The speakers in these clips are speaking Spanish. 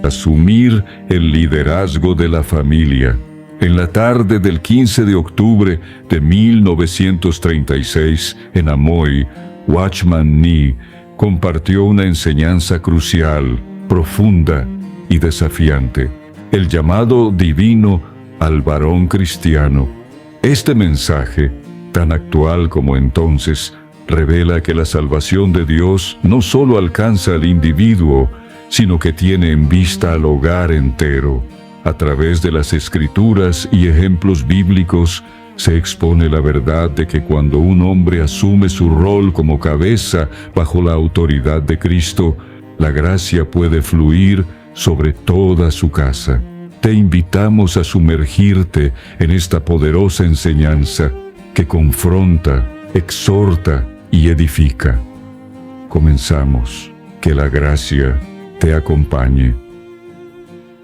asumir el liderazgo de la familia. En la tarde del 15 de octubre de 1936, en Amoy, Watchman Nee compartió una enseñanza crucial, profunda y desafiante: el llamado divino al varón cristiano. Este mensaje, tan actual como entonces, revela que la salvación de Dios no solo alcanza al individuo, sino que tiene en vista al hogar entero. A través de las Escrituras y ejemplos bíblicos, se expone la verdad de que cuando un hombre asume su rol como cabeza bajo la autoridad de Cristo, la gracia puede fluir sobre toda su casa. Te invitamos a sumergirte en esta poderosa enseñanza que confronta, exhorta y edifica. Comenzamos. Que la gracia te acompañe.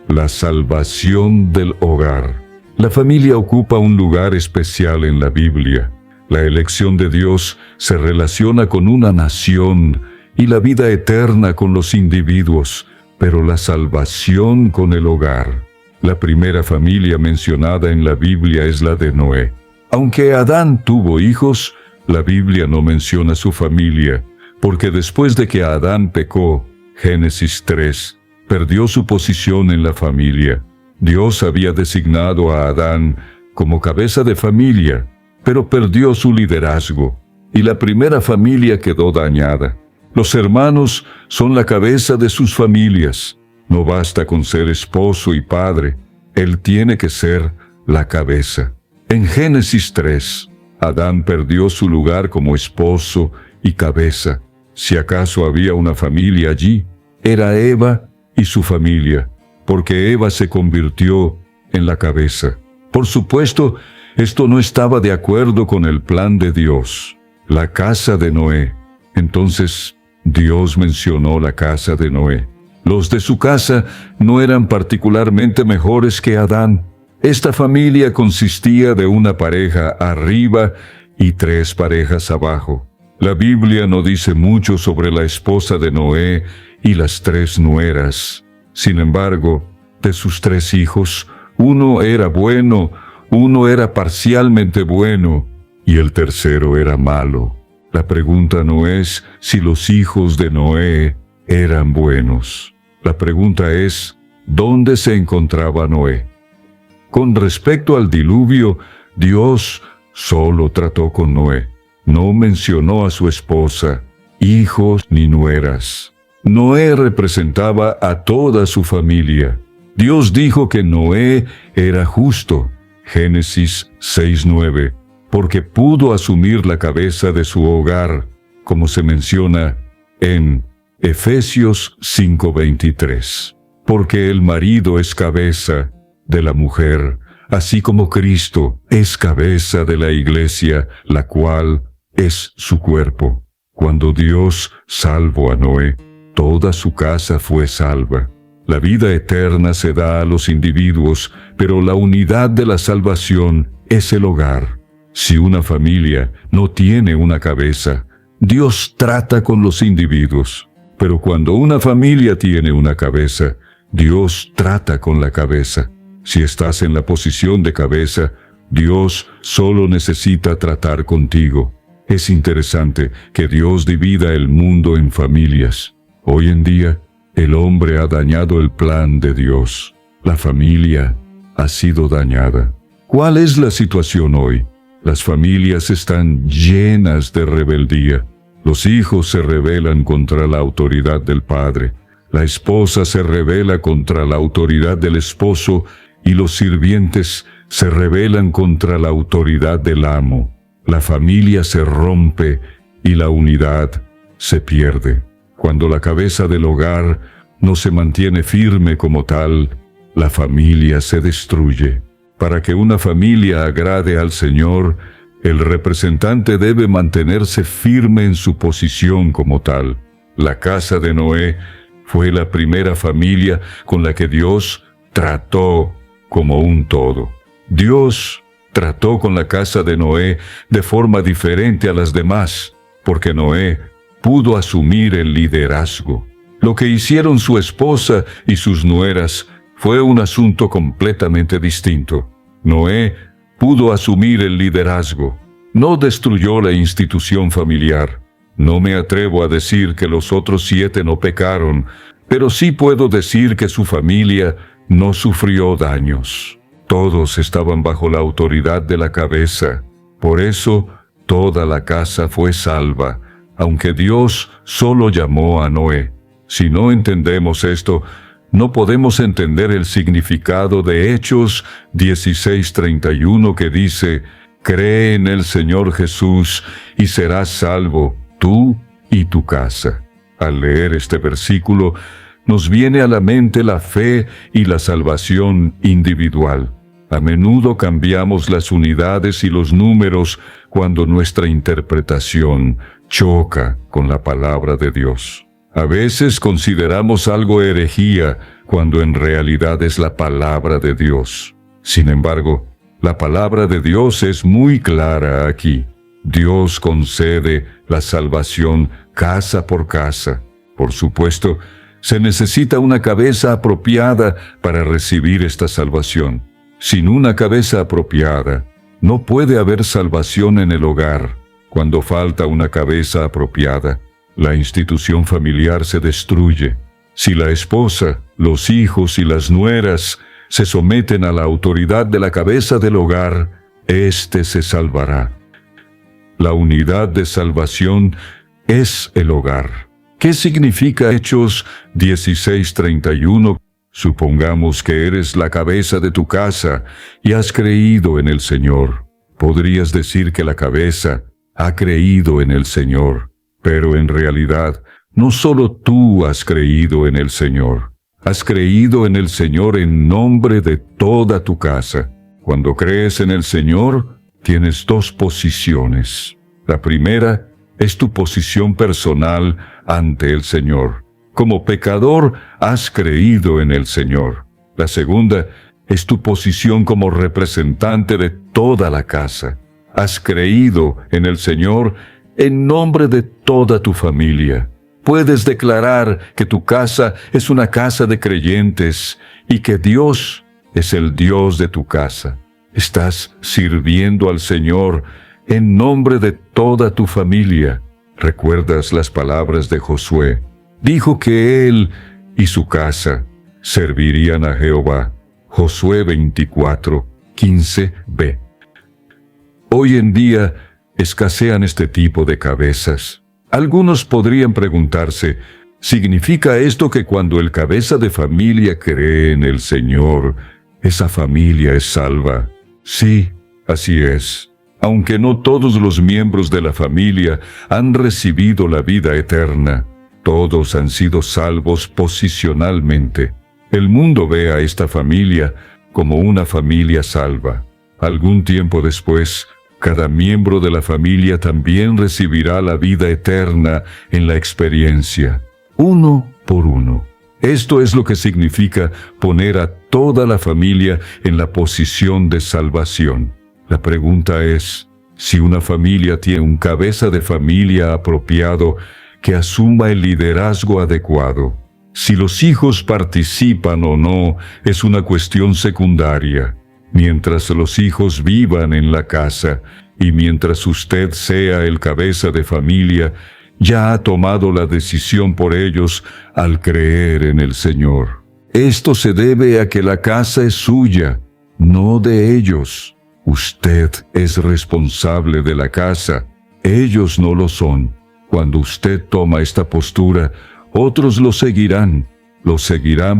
La salvación del hogar. La familia ocupa un lugar especial en la Biblia. La elección de Dios se relaciona con una nación y la vida eterna con los individuos, pero la salvación con el hogar. La primera familia mencionada en la Biblia es la de Noé. Aunque Adán tuvo hijos, la Biblia no menciona su familia, porque después de que Adán pecó, Génesis 3, perdió su posición en la familia. Dios había designado a Adán como cabeza de familia, pero perdió su liderazgo, y la primera familia quedó dañada. Los hermanos son la cabeza de sus familias. No basta con ser esposo y padre, él tiene que ser la cabeza. En Génesis 3, Adán perdió su lugar como esposo y cabeza. Si acaso había una familia allí, era Eva y su familia, porque Eva se convirtió en la cabeza. Por supuesto, esto no estaba de acuerdo con el plan de Dios. La casa de Noé. Entonces, Dios mencionó la casa de Noé. Los de su casa no eran particularmente mejores que Adán. Esta familia consistía de una pareja arriba y 3 parejas abajo. La Biblia no dice mucho sobre la esposa de Noé y las 3 nueras. Sin embargo, de sus 3 hijos, uno era bueno, uno era parcialmente bueno y el tercero era malo. La pregunta no es si los hijos de Noé eran buenos. La pregunta es, ¿dónde se encontraba Noé? Con respecto al diluvio, Dios solo trató con Noé. No mencionó a su esposa, hijos ni nueras. Noé representaba a toda su familia. Dios dijo que Noé era justo, Génesis 6:9, porque pudo asumir la cabeza de su hogar, como se menciona en Efesios 5:23. Porque el marido es cabeza de la mujer, así como Cristo es cabeza de la iglesia, la cual es su cuerpo. Cuando Dios salvó a Noé, toda su casa fue salva. La vida eterna se da a los individuos, pero la unidad de la salvación es el hogar. Si una familia no tiene una cabeza, Dios trata con los individuos. Pero cuando una familia tiene una cabeza, Dios trata con la cabeza. Si estás en la posición de cabeza, Dios solo necesita tratar contigo. Es interesante que Dios divida el mundo en familias. Hoy en día, el hombre ha dañado el plan de Dios. La familia ha sido dañada. ¿Cuál es la situación hoy? Las familias están llenas de rebeldía. Los hijos se rebelan contra la autoridad del padre. La esposa se rebela contra la autoridad del esposo y los sirvientes se rebelan contra la autoridad del amo. La familia se rompe y la unidad se pierde. Cuando la cabeza del hogar no se mantiene firme como tal, la familia se destruye. Para que una familia agrade al Señor, el representante debe mantenerse firme en su posición como tal. La casa de Noé fue la primera familia con la que Dios trató como un todo. Dios trató con la casa de Noé de forma diferente a las demás, porque Noé pudo asumir el liderazgo. Lo que hicieron su esposa y sus nueras fue un asunto completamente distinto. Noé pudo asumir el liderazgo. No destruyó la institución familiar. No me atrevo a decir que los otros 7 no pecaron, pero sí puedo decir que su familia no sufrió daños. Todos estaban bajo la autoridad de la cabeza. Por eso, toda la casa fue salva, aunque Dios solo llamó a Noé. Si no entendemos esto, no podemos entender el significado de Hechos 16:31 que dice: «Cree en el Señor Jesús y serás salvo, tú y tu casa». Al leer este versículo, nos viene a la mente la fe y la salvación individual. A menudo cambiamos las unidades y los números cuando nuestra interpretación choca con la palabra de Dios. A veces consideramos algo herejía cuando en realidad es la palabra de Dios. Sin embargo, la palabra de Dios es muy clara aquí. Dios concede la salvación casa por casa. Por supuesto, se necesita una cabeza apropiada para recibir esta salvación. Sin una cabeza apropiada, no puede haber salvación en el hogar. Cuando falta una cabeza apropiada, la institución familiar se destruye. Si la esposa, los hijos y las nueras se someten a la autoridad de la cabeza del hogar, éste se salvará. La unidad de salvación es el hogar. ¿Qué significa Hechos 16:31? Supongamos que eres la cabeza de tu casa y has creído en el Señor. Podrías decir que la cabeza ha creído en el Señor, pero en realidad no solo tú has creído en el Señor. Has creído en el Señor en nombre de toda tu casa. Cuando crees en el Señor, tienes 2 posiciones. La primera es tu posición personal ante el Señor. Como pecador, has creído en el Señor. La segunda es tu posición como representante de toda la casa. Has creído en el Señor en nombre de toda tu familia. Puedes declarar que tu casa es una casa de creyentes y que Dios es el Dios de tu casa. Estás sirviendo al Señor en nombre de toda tu familia. ¿Recuerdas las palabras de Josué? Dijo que él y su casa servirían a Jehová. Josué 24:15b. Hoy en día escasean este tipo de cabezas. Algunos podrían preguntarse, ¿significa esto que cuando el cabeza de familia cree en el Señor, esa familia es salva? Sí, así es. Aunque no todos los miembros de la familia han recibido la vida eterna, todos han sido salvos posicionalmente. El mundo ve a esta familia como una familia salva. Algún tiempo después, cada miembro de la familia también recibirá la vida eterna en la experiencia, uno por uno. Esto es lo que significa poner a toda la familia en la posición de salvación. La pregunta es, si una familia tiene un cabeza de familia apropiado que asuma el liderazgo adecuado. Si los hijos participan o no es una cuestión secundaria. Mientras los hijos vivan en la casa y mientras usted sea el cabeza de familia, ya ha tomado la decisión por ellos al creer en el Señor. Esto se debe a que la casa es suya, no de ellos. Usted es responsable de la casa, ellos no lo son. Cuando usted toma esta postura, otros lo seguirán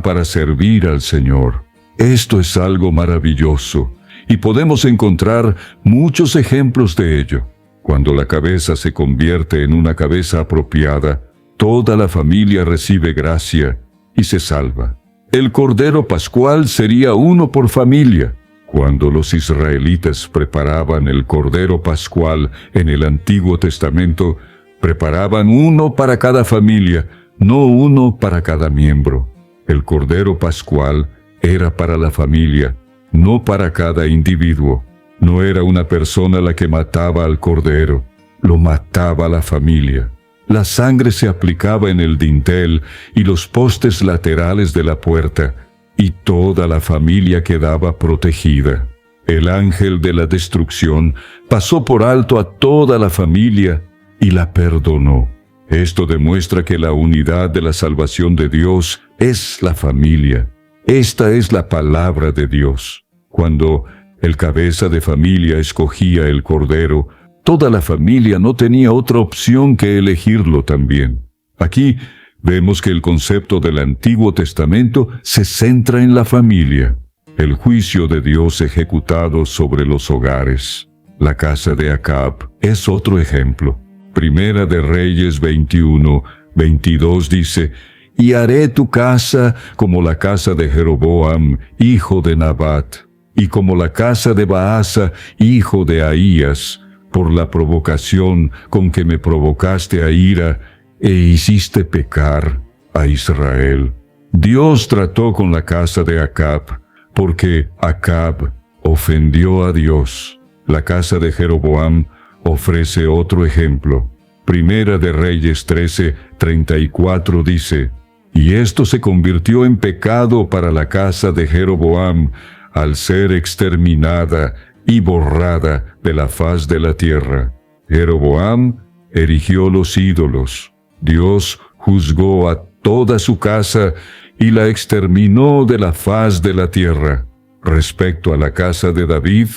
para servir al Señor. Esto es algo maravilloso, y podemos encontrar muchos ejemplos de ello. Cuando la cabeza se convierte en una cabeza apropiada, toda la familia recibe gracia y se salva. El Cordero Pascual sería uno por familia. Cuando los israelitas preparaban el Cordero Pascual en el Antiguo Testamento, preparaban uno para cada familia, no uno para cada miembro. El Cordero Pascual era para la familia, no para cada individuo. No era una persona la que mataba al cordero, lo mataba la familia. La sangre se aplicaba en el dintel y los postes laterales de la puerta, y toda la familia quedaba protegida. El ángel de la destrucción pasó por alto a toda la familia y la perdonó. Esto demuestra que la unidad de la salvación de Dios es la familia. Esta es la palabra de Dios. Cuando el cabeza de familia escogía el cordero, toda la familia no tenía otra opción que elegirlo también. Aquí vemos que el concepto del Antiguo Testamento se centra en la familia. El juicio de Dios ejecutado sobre los hogares. La casa de Acab es otro ejemplo. Primera de Reyes 21:22 dice: «Y haré tu casa como la casa de Jeroboam, hijo de Nabat, y como la casa de Baasa, hijo de Ahías, por la provocación con que me provocaste a ira, e hiciste pecar a Israel». Dios trató con la casa de Acab, porque Acab ofendió a Dios. La casa de Jeroboam ofrece otro ejemplo. Primera de Reyes 13:34 dice: «Y esto se convirtió en pecado para la casa de Jeroboam, al ser exterminada y borrada de la faz de la tierra. Jeroboam erigió los ídolos. Dios juzgó a toda su casa y la exterminó de la faz de la tierra». Respecto a la casa de David,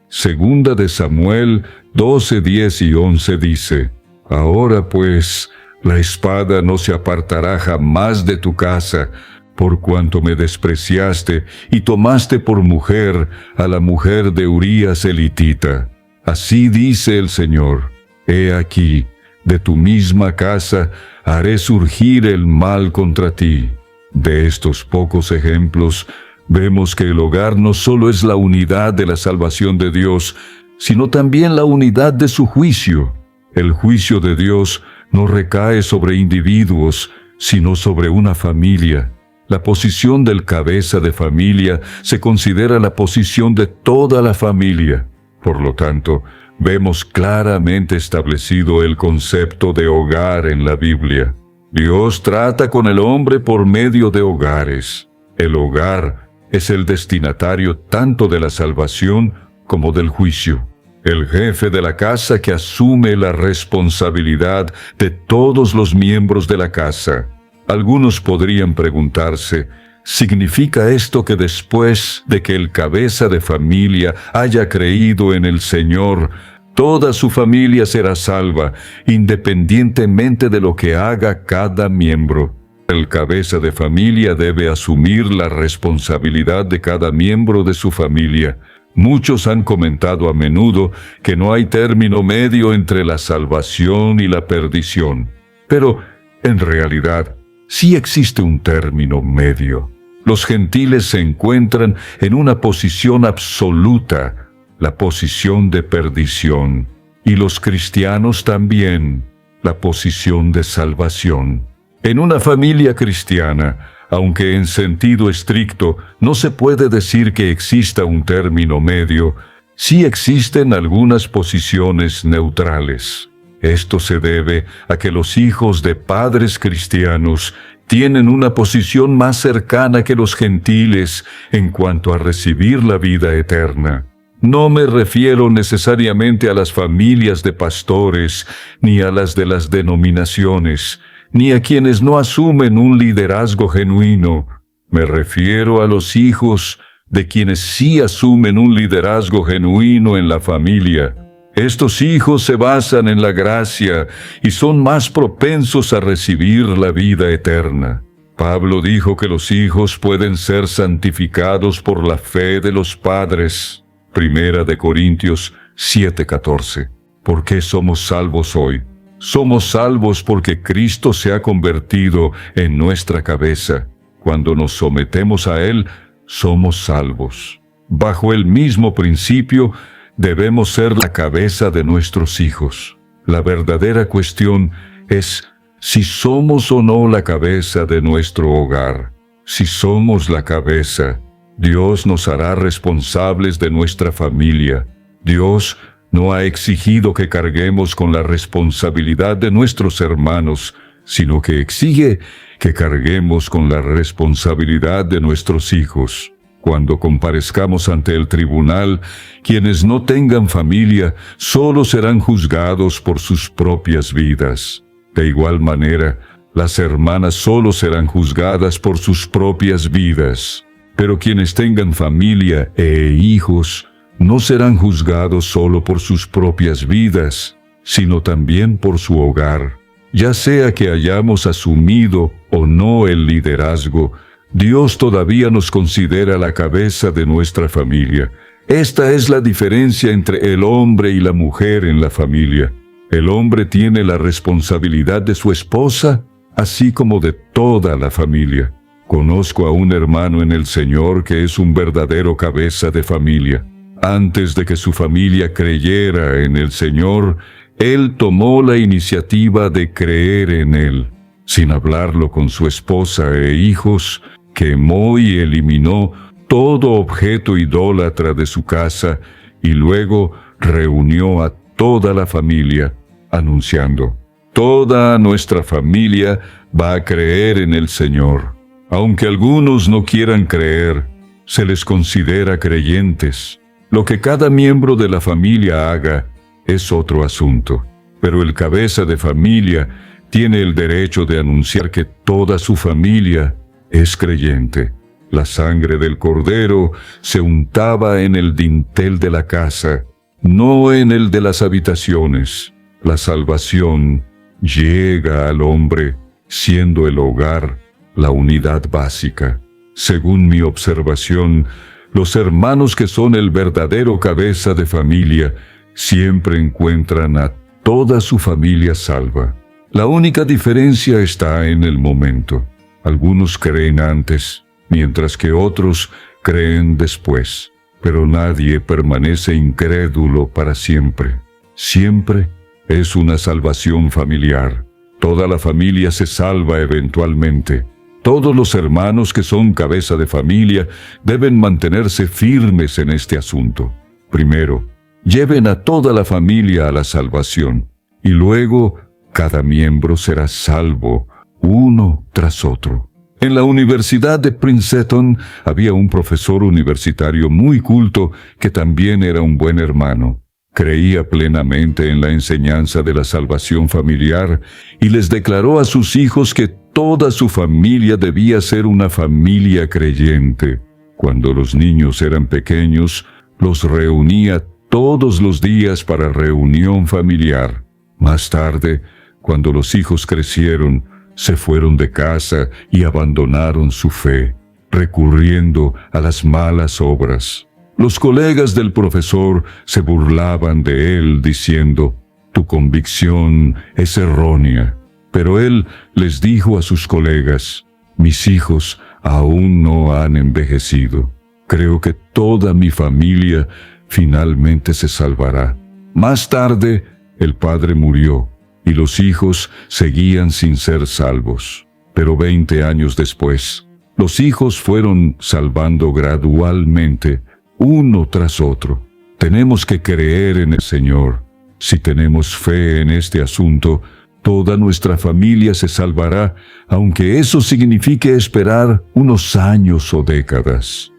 Segunda de Samuel 12:10 y 11 dice: «Ahora pues, la espada no se apartará jamás de tu casa, por cuanto me despreciaste y tomaste por mujer a la mujer de Urías elitita. Así dice el Señor: He aquí, de tu misma casa haré surgir el mal contra ti». De estos pocos ejemplos, vemos que el hogar no solo es la unidad de la salvación de Dios, sino también la unidad de su juicio. El juicio de Dios no recae sobre individuos, sino sobre una familia. La posición del cabeza de familia se considera la posición de toda la familia. Por lo tanto, vemos claramente establecido el concepto de hogar en la Biblia. Dios trata con el hombre por medio de hogares. El hogar es el destinatario tanto de la salvación como del juicio. El jefe de la casa que asume la responsabilidad de todos los miembros de la casa. Algunos podrían preguntarse, ¿significa esto que después de que el cabeza de familia haya creído en el Señor, toda su familia será salva, independientemente de lo que haga cada miembro? El cabeza de familia debe asumir la responsabilidad de cada miembro de su familia. Muchos han comentado a menudo que no hay término medio entre la salvación y la perdición. Pero, en realidad, sí existe un término medio. Los gentiles se encuentran en una posición absoluta, la posición de perdición, y los cristianos también, la posición de salvación. En una familia cristiana, aunque en sentido estricto no se puede decir que exista un término medio, sí existen algunas posiciones neutrales. Esto se debe a que los hijos de padres cristianos tienen una posición más cercana que los gentiles en cuanto a recibir la vida eterna. No me refiero necesariamente a las familias de pastores, ni a las de las denominaciones, ni a quienes no asumen un liderazgo genuino. Me refiero a los hijos de quienes sí asumen un liderazgo genuino en la familia. Estos hijos se basan en la gracia y son más propensos a recibir la vida eterna. Pablo dijo que los hijos pueden ser santificados por la fe de los padres. Primera de Corintios 7:14. ¿Por qué somos salvos hoy? Somos salvos porque Cristo se ha convertido en nuestra cabeza. Cuando nos sometemos a Él, somos salvos. Bajo el mismo principio, debemos ser la cabeza de nuestros hijos. La verdadera cuestión es si somos o no la cabeza de nuestro hogar. Si somos la cabeza, Dios nos hará responsables de nuestra familia. Dios No ha exigido que carguemos con la responsabilidad de nuestros hermanos, sino que exige que carguemos con la responsabilidad de nuestros hijos. Cuando comparezcamos ante el tribunal, quienes no tengan familia solo serán juzgados por sus propias vidas. De igual manera, las hermanas solo serán juzgadas por sus propias vidas. Pero quienes tengan familia e hijos no serán juzgados solo por sus propias vidas, sino también por su hogar. Ya sea que hayamos asumido o no el liderazgo, Dios todavía nos considera la cabeza de nuestra familia. Esta es la diferencia entre el hombre y la mujer en la familia. El hombre tiene la responsabilidad de su esposa, así como de toda la familia. Conozco a un hermano en el Señor que es un verdadero cabeza de familia. Antes de que su familia creyera en el Señor, él tomó la iniciativa de creer en Él. Sin hablarlo con su esposa e hijos, quemó y eliminó todo objeto idólatra de su casa y luego reunió a toda la familia, anunciando: toda nuestra familia va a creer en el Señor. Aunque algunos no quieran creer, se les considera creyentes. Lo que cada miembro de la familia haga es otro asunto, pero el cabeza de familia tiene el derecho de anunciar que toda su familia es creyente. La sangre del cordero se untaba en el dintel de la casa, no en el de las habitaciones. La salvación llega al hombre, siendo el hogar la unidad básica. Según mi observación, los hermanos que son el verdadero cabeza de familia siempre encuentran a toda su familia salva. La única diferencia está en el momento. Algunos creen antes, mientras que otros creen después. Pero nadie permanece incrédulo para siempre. Siempre es una salvación familiar. Toda la familia se salva eventualmente. Todos los hermanos que son cabeza de familia deben mantenerse firmes en este asunto. Primero, lleven a toda la familia a la salvación, y luego cada miembro será salvo, uno tras otro. En la Universidad de Princeton había un profesor universitario muy culto que también era un buen hermano. Creía plenamente en la enseñanza de la salvación familiar y les declaró a sus hijos que toda su familia debía ser una familia creyente. Cuando los niños eran pequeños, los reunía todos los días para reunión familiar. Más tarde, cuando los hijos crecieron, se fueron de casa y abandonaron su fe, recurriendo a las malas obras. Los colegas del profesor se burlaban de él diciendo: «Tu convicción es errónea». Pero él les dijo a sus colegas: «Mis hijos aún no han envejecido. Creo que toda mi familia finalmente se salvará». Más tarde, el padre murió y los hijos seguían sin ser salvos. Pero 20 años después, los hijos fueron salvando gradualmente, uno tras otro. Tenemos que creer en el Señor. Si tenemos fe en este asunto, toda nuestra familia se salvará, aunque eso signifique esperar unos años o décadas.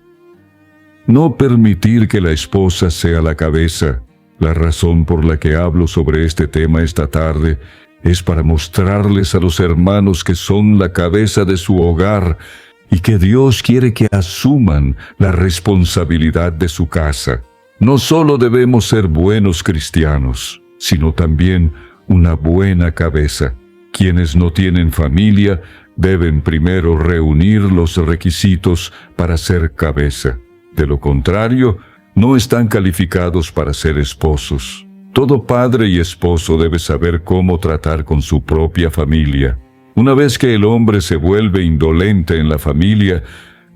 No permitir que la esposa sea la cabeza. La razón por la que hablo sobre este tema esta tarde es para mostrarles a los hermanos que son la cabeza de su hogar y que Dios quiere que asuman la responsabilidad de su casa. No solo debemos ser buenos cristianos, sino también una buena cabeza. Quienes no tienen familia deben primero reunir los requisitos para ser cabeza. De lo contrario, no están calificados para ser esposos. Todo padre y esposo debe saber cómo tratar con su propia familia. Una vez que el hombre se vuelve indolente en la familia,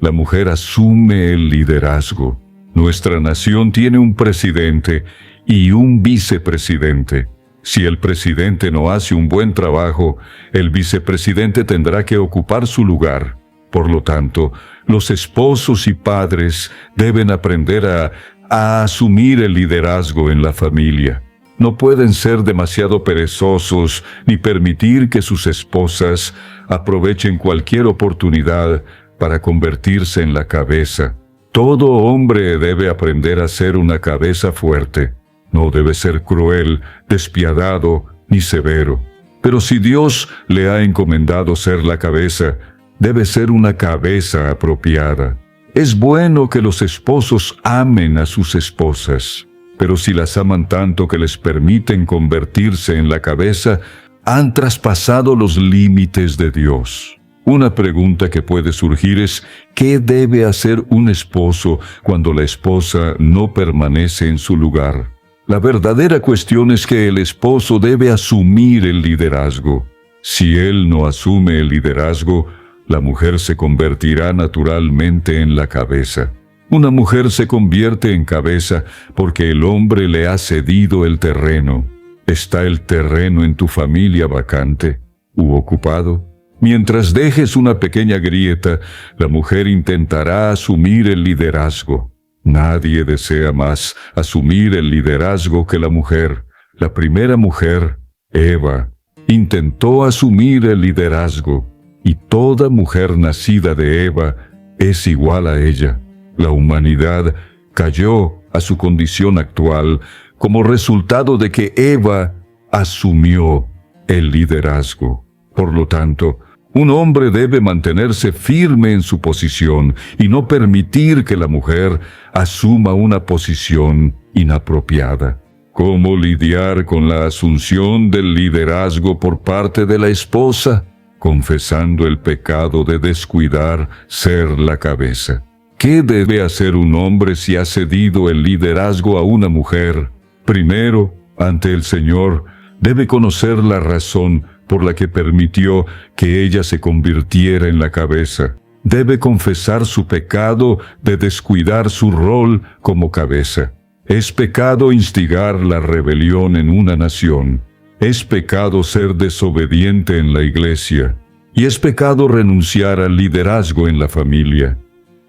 la mujer asume el liderazgo. Nuestra nación tiene un presidente y un vicepresidente. Si el presidente no hace un buen trabajo, el vicepresidente tendrá que ocupar su lugar. Por lo tanto, los esposos y padres deben aprender a a asumir el liderazgo en la familia. No pueden ser demasiado perezosos ni permitir que sus esposas aprovechen cualquier oportunidad para convertirse en la cabeza. Todo hombre debe aprender a ser una cabeza fuerte. No debe ser cruel, despiadado ni severo. Pero si Dios le ha encomendado ser la cabeza, debe ser una cabeza apropiada. Es bueno que los esposos amen a sus esposas, pero si las aman tanto que les permiten convertirse en la cabeza, han traspasado los límites de Dios. Una pregunta que puede surgir es, ¿qué debe hacer un esposo cuando la esposa no permanece en su lugar? La verdadera cuestión es que el esposo debe asumir el liderazgo. Si él no asume el liderazgo, la mujer se convertirá naturalmente en la cabeza. Una mujer se convierte en cabeza porque el hombre le ha cedido el terreno. ¿Está el terreno en tu familia vacante u ocupado? Mientras dejes una pequeña grieta, la mujer intentará asumir el liderazgo. Nadie desea más asumir el liderazgo que la mujer. La primera mujer, Eva, intentó asumir el liderazgo, y toda mujer nacida de Eva es igual a ella. La humanidad cayó a su condición actual como resultado de que Eva asumió el liderazgo. Por lo tanto, un hombre debe mantenerse firme en su posición y no permitir que la mujer asuma una posición inapropiada. ¿Cómo lidiar con la asunción del liderazgo por parte de la esposa? Confesando el pecado de descuidar ser la cabeza. ¿Qué debe hacer un hombre si ha cedido el liderazgo a una mujer? Primero, ante el Señor, debe conocer la razón por la que permitió que ella se convirtiera en la cabeza. Debe confesar su pecado de descuidar su rol como cabeza. Es pecado instigar la rebelión en una nación. Es pecado ser desobediente en la iglesia. Y es pecado renunciar al liderazgo en la familia.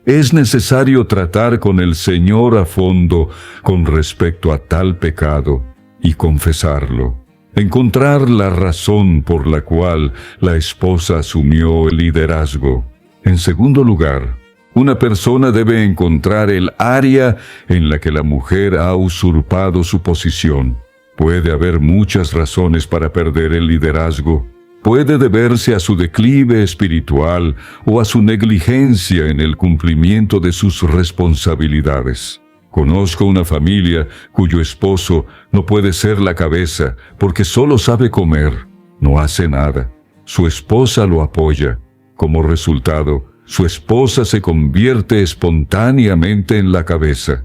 Es necesario tratar con el Señor a fondo con respecto a tal pecado y confesarlo. Encontrar la razón por la cual la esposa asumió el liderazgo. En segundo lugar, una persona debe encontrar el área en la que la mujer ha usurpado su posición. Puede haber muchas razones para perder el liderazgo. Puede deberse a su declive espiritual o a su negligencia en el cumplimiento de sus responsabilidades. Conozco una familia cuyo esposo no puede ser la cabeza porque solo sabe comer, no hace nada. Su esposa lo apoya. Como resultado, su esposa se convierte espontáneamente en la cabeza.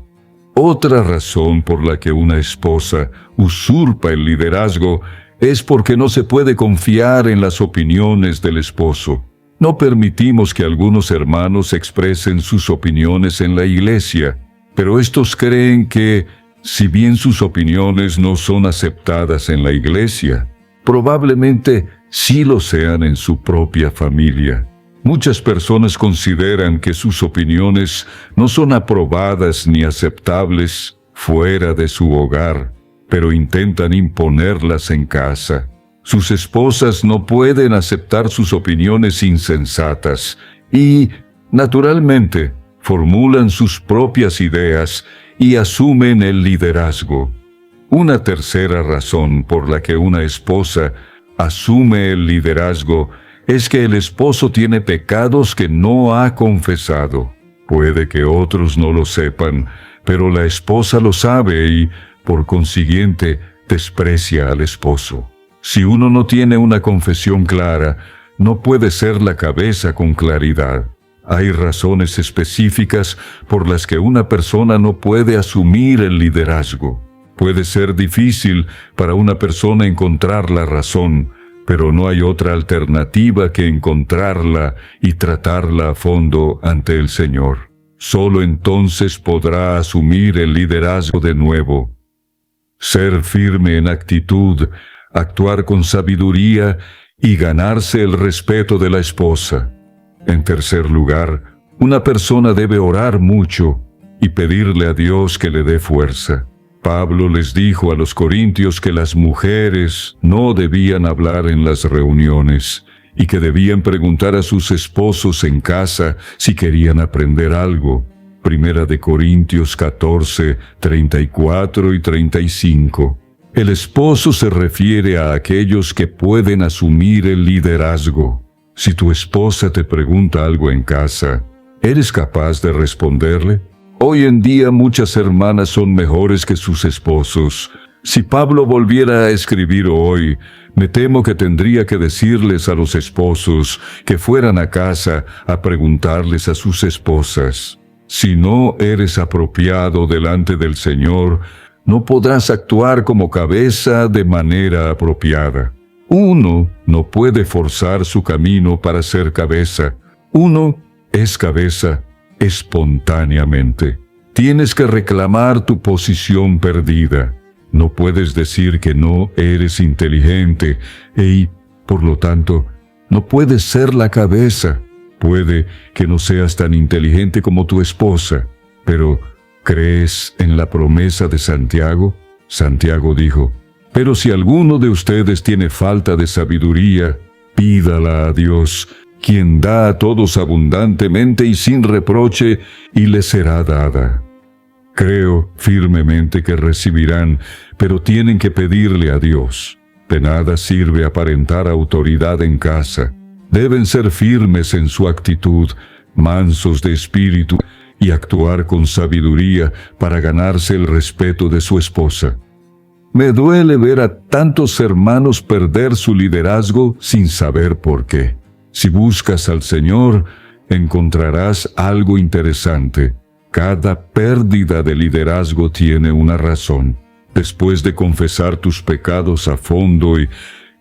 Otra razón por la que una esposa usurpa el liderazgo es porque no se puede confiar en las opiniones del esposo. No permitimos que algunos hermanos expresen sus opiniones en la iglesia, pero estos creen que, si bien sus opiniones no son aceptadas en la iglesia, probablemente sí lo sean en su propia familia. Muchas personas consideran que sus opiniones no son aprobadas ni aceptables fuera de su hogar, pero intentan imponerlas en casa. Sus esposas no pueden aceptar sus opiniones insensatas y, naturalmente, formulan sus propias ideas y asumen el liderazgo. Una tercera razón por la que una esposa asume el liderazgo es que el esposo tiene pecados que no ha confesado. Puede que otros no lo sepan, pero la esposa lo sabe y, por consiguiente, desprecia al esposo. Si uno no tiene una confesión clara, no puede ser la cabeza con claridad. Hay razones específicas por las que una persona no puede asumir el liderazgo. Puede ser difícil para una persona encontrar la razón, pero no hay otra alternativa que encontrarla y tratarla a fondo ante el Señor. Solo entonces podrá asumir el liderazgo de nuevo. Ser firme en actitud, actuar con sabiduría y ganarse el respeto de la esposa. En tercer lugar, una persona debe orar mucho. y pedirle a Dios que le dé fuerza. Pablo les dijo a los corintios que las mujeres no debían hablar en las reuniones y que debían preguntar a sus esposos en casa si querían aprender algo. Primera de Corintios 14, 34 y 35. El esposo se refiere a aquellos que pueden asumir el liderazgo. Si tu esposa te pregunta algo en casa, ¿eres capaz de responderle? Hoy en día muchas hermanas son mejores que sus esposos. Si Pablo volviera a escribir hoy, me temo que tendría que decirles a los esposos que fueran a casa a preguntarles a sus esposas. Si no eres apropiado delante del Señor, no podrás actuar como cabeza de manera apropiada. Uno no puede forzar su camino para ser cabeza. Uno es cabeza espontáneamente. Tienes que reclamar tu posición perdida. No puedes decir que no eres inteligente y, por lo tanto, no puedes ser la cabeza. Puede que no seas tan inteligente como tu esposa, pero ¿crees en la promesa de Santiago? Santiago dijo: pero si alguno de ustedes tiene falta de sabiduría, pídala a Dios, quien da a todos abundantemente y sin reproche, y les será dada. Creo firmemente que recibirán, pero tienen que pedirle a Dios. De nada sirve aparentar autoridad en casa. Deben ser firmes en su actitud, mansos de espíritu, y actuar con sabiduría para ganarse el respeto de su esposa. Me duele ver a tantos hermanos perder su liderazgo sin saber por qué. Si buscas al Señor, encontrarás algo interesante. Cada pérdida de liderazgo tiene una razón. Después de confesar tus pecados a fondo y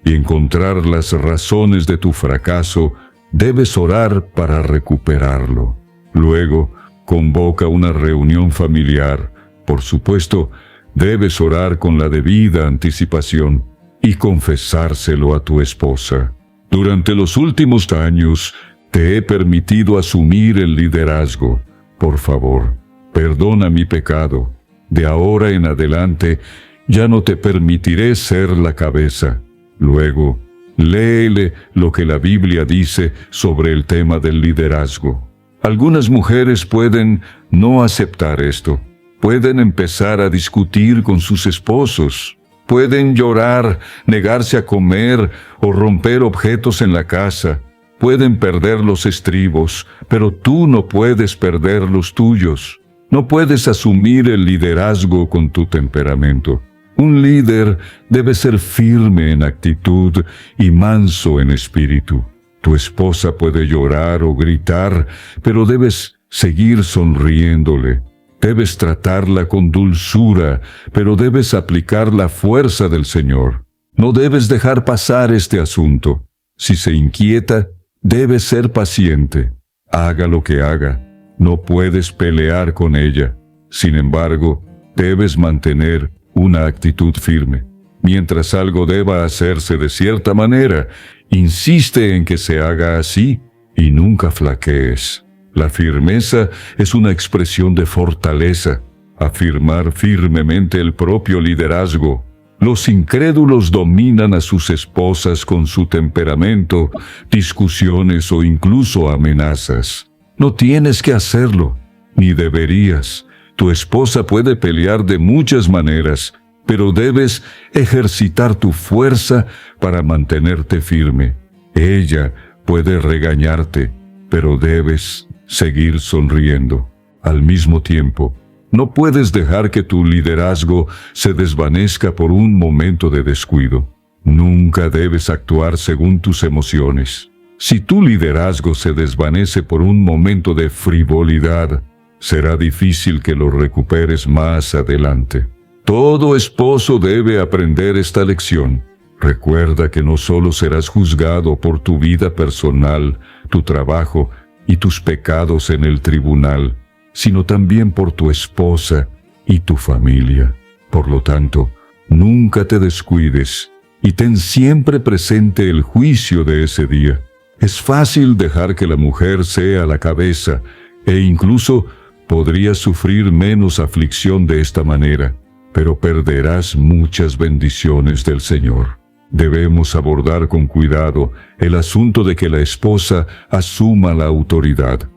encontrar las razones de tu fracaso, debes orar para recuperarlo. Luego, convoca una reunión familiar. Por supuesto, debes orar con la debida anticipación y confesárselo a tu esposa. Durante los últimos años, te he permitido asumir el liderazgo. Por favor, perdona mi pecado. De ahora en adelante, ya no te permitiré ser la cabeza. Luego, léele lo que la Biblia dice sobre el tema del liderazgo. Algunas mujeres pueden no aceptar esto. Pueden empezar a discutir con sus esposos. Pueden llorar, negarse a comer o romper objetos en la casa. Pueden perder los estribos, pero tú no puedes perder los tuyos. No puedes asumir el liderazgo con tu temperamento. Un líder debe ser firme en actitud y manso en espíritu. Tu esposa puede llorar o gritar, pero debes seguir sonriéndole. Debes tratarla con dulzura, pero debes aplicar la fuerza del Señor. No debes dejar pasar este asunto. Si se inquieta, debes ser paciente. Haga lo que haga, no puedes pelear con ella. Sin embargo, debes mantener una actitud firme. Mientras algo deba hacerse de cierta manera, insiste en que se haga así y nunca flaquees. La firmeza es una expresión de fortaleza. Afirmar firmemente el propio liderazgo. Los incrédulos dominan a sus esposas con su temperamento, discusiones o incluso amenazas. No tienes que hacerlo, ni deberías. Tu esposa puede pelear de muchas maneras, pero debes ejercitar tu fuerza para mantenerte firme. Ella puede regañarte, pero debes seguir sonriendo. Al mismo tiempo, no puedes dejar que tu liderazgo se desvanezca por un momento de descuido. Nunca debes actuar según tus emociones. Si tu liderazgo se desvanece por un momento de frivolidad, será difícil que lo recuperes más adelante. Todo esposo debe aprender esta lección. Recuerda que no solo serás juzgado por tu vida personal, tu trabajo y tus pecados en el tribunal, sino también por tu esposa y tu familia. Por lo tanto, nunca te descuides y ten siempre presente el juicio de ese día. Es fácil dejar que la mujer sea la cabeza e incluso podrías sufrir menos aflicción de esta manera, pero perderás muchas bendiciones del Señor. Debemos abordar con cuidado el asunto de que la esposa asuma la autoridad.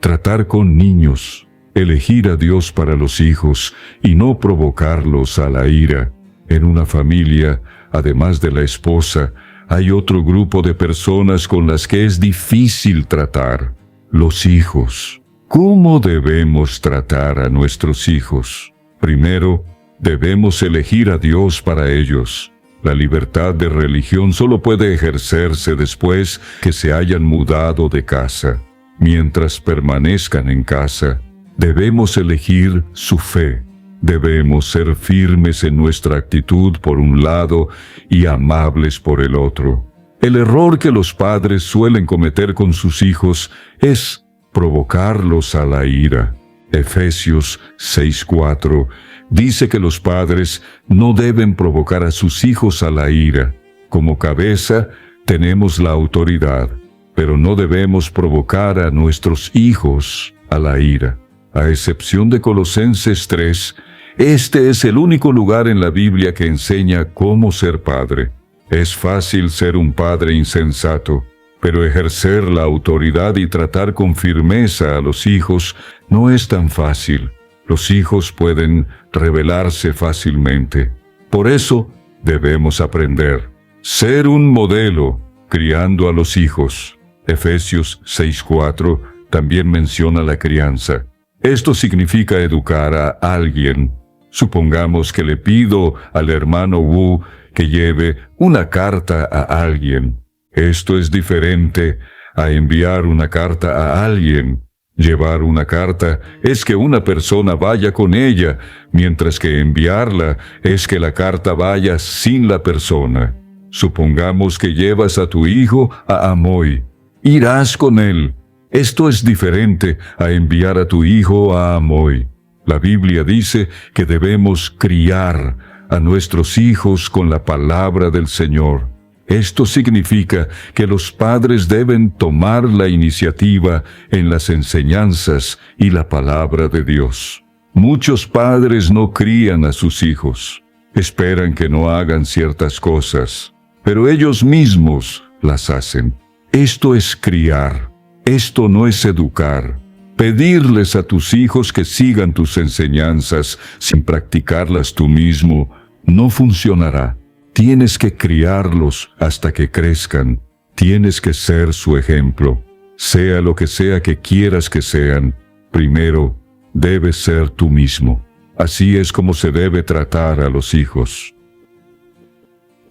Tratar con niños, elegir a Dios para los hijos y no provocarlos a la ira. En una familia, además de la esposa, hay otro grupo de personas con las que es difícil tratar: los hijos. ¿Cómo debemos tratar a nuestros hijos? Primero, debemos elegir a Dios para ellos. La libertad de religión solo puede ejercerse después que se hayan mudado de casa. Mientras permanezcan en casa, debemos elegir su fe. Debemos ser firmes en nuestra actitud por un lado y amables por el otro. El error que los padres suelen cometer con sus hijos es provocarlos a la ira. Efesios 6:4 dice que los padres no deben provocar a sus hijos a la ira. Como cabeza tenemos la autoridad, pero no debemos provocar a nuestros hijos a la ira. A excepción de Colosenses 3, este es el único lugar en la Biblia que enseña cómo ser padre. Es fácil ser un padre insensato, pero ejercer la autoridad y tratar con firmeza a los hijos no es tan fácil. Los hijos pueden rebelarse fácilmente. Por eso debemos aprender. Ser un modelo criando a los hijos. Efesios 6:4 también menciona la crianza. Esto significa educar a alguien. Supongamos que le pido al hermano Wu que lleve una carta a alguien. Esto es diferente a enviar una carta a alguien. Llevar una carta es que una persona vaya con ella, mientras que enviarla es que la carta vaya sin la persona. Supongamos que llevas a tu hijo a Amoy. Irás con él. Esto es diferente a enviar a tu hijo a Amoy. La Biblia dice que debemos criar a nuestros hijos con la palabra del Señor. Esto significa que los padres deben tomar la iniciativa en las enseñanzas y la palabra de Dios. Muchos padres no crían a sus hijos. Esperan que no hagan ciertas cosas, pero ellos mismos las hacen. Esto es criar. Esto no es educar. Pedirles a tus hijos que sigan tus enseñanzas sin practicarlas tú mismo no funcionará. Tienes que criarlos hasta que crezcan. Tienes que ser su ejemplo. Sea lo que sea que quieras que sean, primero debes ser tú mismo. Así es como se debe tratar a los hijos.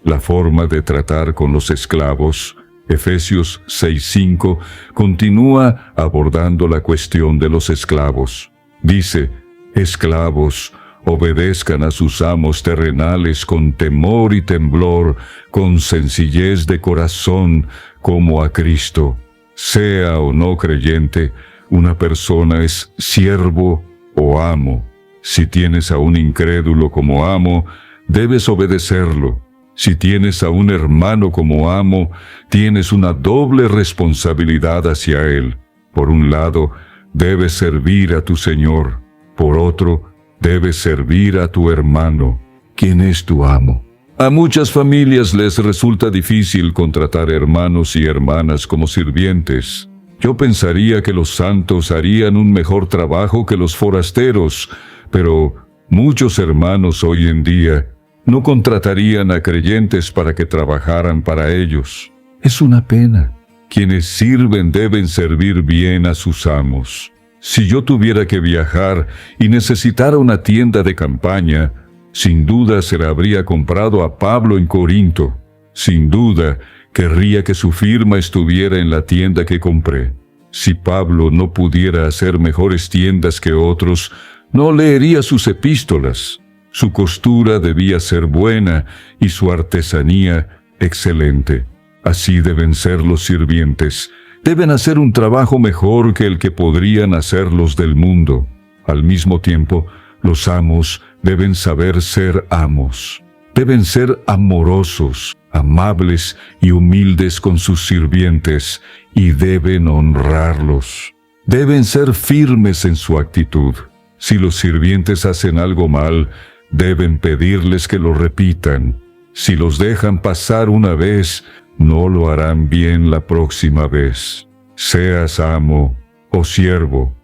La forma de tratar con los esclavos, Efesios 6:5, continúa abordando la cuestión de los esclavos. Dice: esclavos, obedezcan a sus amos terrenales con temor y temblor, con sencillez de corazón, como a Cristo. Sea o no creyente, una persona es siervo o amo. Si tienes a un incrédulo como amo, debes obedecerlo. Si tienes a un hermano como amo, tienes una doble responsabilidad hacia él. Por un lado, debes servir a tu Señor. Por otro, debes servir a tu hermano. ¿Quién es tu amo? A muchas familias les resulta difícil contratar hermanos y hermanas como sirvientes. Yo pensaría que los santos harían un mejor trabajo que los forasteros, pero muchos hermanos hoy en día no contratarían a creyentes para que trabajaran para ellos. Es una pena. Quienes sirven deben servir bien a sus amos. Si yo tuviera que viajar y necesitara una tienda de campaña, sin duda se la habría comprado a Pablo en Corinto. Sin duda, querría que su firma estuviera en la tienda que compré. Si Pablo no pudiera hacer mejores tiendas que otros, no leería sus epístolas. Su costura debía ser buena y su artesanía excelente. Así deben ser los sirvientes. Deben hacer un trabajo mejor que el que podrían hacer los del mundo. Al mismo tiempo, los amos deben saber ser amos. Deben ser amorosos, amables y humildes con sus sirvientes, y deben honrarlos. deben ser firmes en su actitud. Si los sirvientes hacen algo mal, deben pedirles que lo repitan. Si los dejan pasar una vez, no lo harán bien la próxima vez. Seas amo o siervo,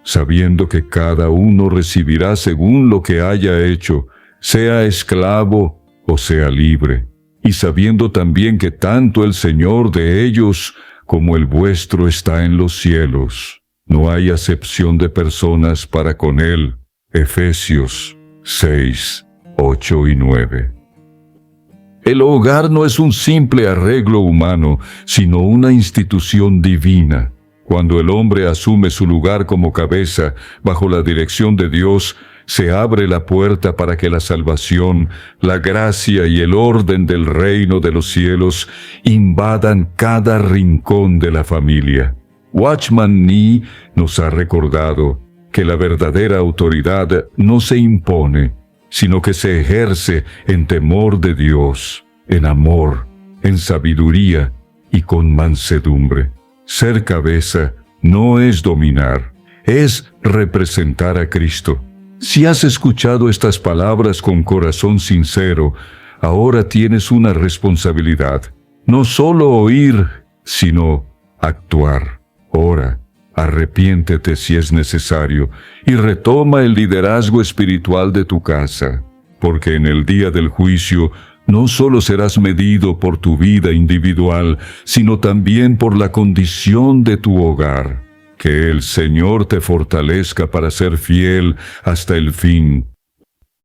sabiendo que cada uno recibirá según lo que haya hecho, sea esclavo o sea libre, y sabiendo también que tanto el Señor de ellos como el vuestro está en los cielos. No hay acepción de personas para con Él. Efesios 6, 8 y 9. El hogar no es un simple arreglo humano, sino una institución divina. Cuando el hombre asume su lugar como cabeza, bajo la dirección de Dios, se abre la puerta para que la salvación, la gracia y el orden del reino de los cielos invadan cada rincón de la familia. Watchman Nee nos ha recordado que la verdadera autoridad no se impone, sino que se ejerce en temor de Dios, en amor, en sabiduría y con mansedumbre. Ser cabeza no es dominar, es representar a Cristo. Si has escuchado estas palabras con corazón sincero, ahora tienes una responsabilidad. No solo oír, sino actuar. Ora, arrepiéntete si es necesario y retoma el liderazgo espiritual de tu casa, porque en el día del juicio no solo serás medido por tu vida individual, sino también por la condición de tu hogar. Que el Señor te fortalezca para ser fiel hasta el fin